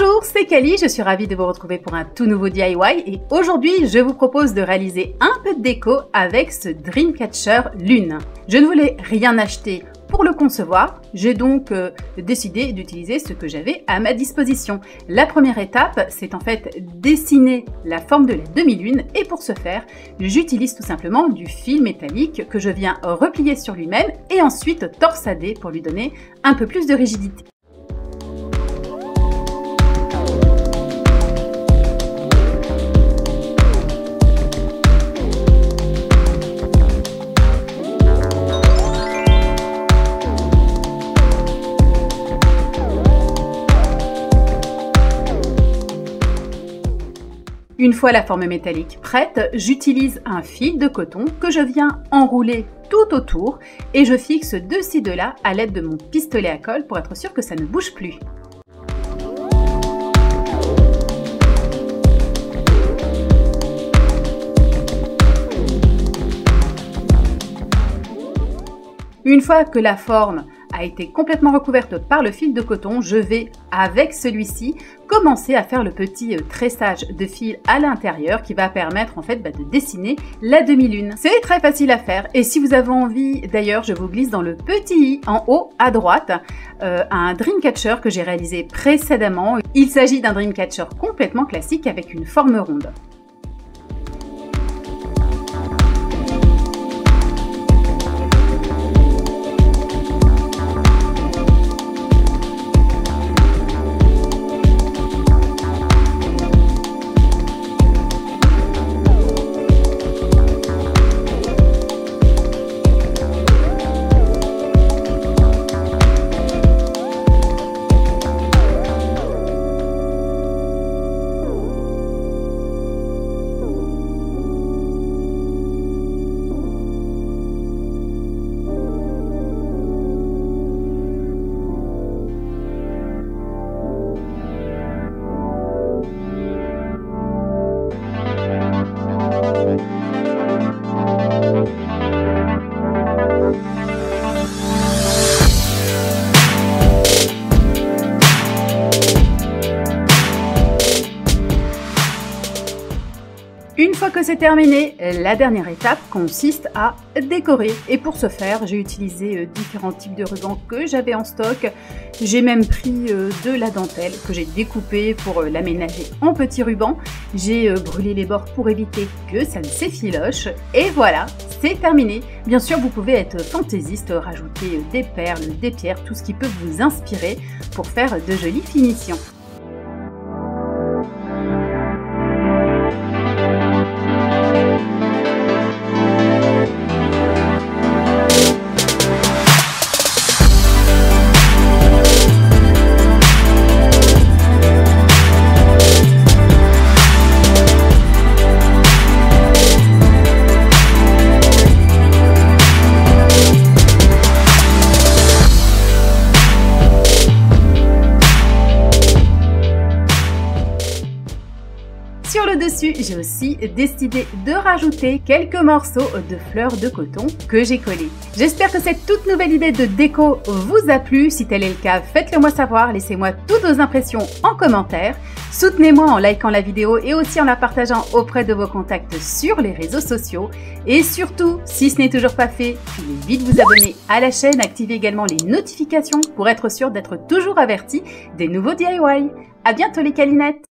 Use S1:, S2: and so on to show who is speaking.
S1: Bonjour, c'est Cali, je suis ravie de vous retrouver pour un tout nouveau DIY et aujourd'hui je vous propose de réaliser un peu de déco avec ce Dreamcatcher Lune. Je ne voulais rien acheter pour le concevoir, j'ai donc décidé d'utiliser ce que j'avais à ma disposition. La première étape, c'est en fait dessiner la forme de la demi-lune et pour ce faire, j'utilise tout simplement du fil métallique que je viens replier sur lui-même et ensuite torsader pour lui donner un peu plus de rigidité. Une fois la forme métallique prête, j'utilise un fil de coton que je viens enrouler tout autour et je fixe de ci de là à l'aide de mon pistolet à colle pour être sûr que ça ne bouge plus. Une fois que la forme a été complètement recouverte par le fil de coton, je vais, avec celui-ci, commencer à faire le petit tressage de fil à l'intérieur qui va permettre en fait de dessiner la demi-lune. C'est très facile à faire et si vous avez envie, d'ailleurs, je vous glisse dans le petit i en haut à droite un Dreamcatcher que j'ai réalisé précédemment. Il s'agit d'un Dreamcatcher complètement classique avec une forme ronde. Une fois que c'est terminé, la dernière étape consiste à décorer. Et pour ce faire, j'ai utilisé différents types de rubans que j'avais en stock. J'ai même pris de la dentelle que j'ai découpée pour l'aménager en petits rubans. J'ai brûlé les bords pour éviter que ça ne s'effiloche. Et voilà, c'est terminé. Bien sûr, vous pouvez être fantaisiste, rajouter des perles, des pierres, tout ce qui peut vous inspirer pour faire de jolies finitions. Sur le dessus, j'ai aussi décidé de rajouter quelques morceaux de fleurs de coton que j'ai collés. J'espère que cette toute nouvelle idée de déco vous a plu. Si tel est le cas, faites-le moi savoir. Laissez-moi toutes vos impressions en commentaire. Soutenez-moi en likant la vidéo et aussi en la partageant auprès de vos contacts sur les réseaux sociaux. Et surtout, si ce n'est toujours pas fait, filez vite vous abonner à la chaîne. Activez également les notifications pour être sûr d'être toujours averti des nouveaux DIY. À bientôt les Calinettes!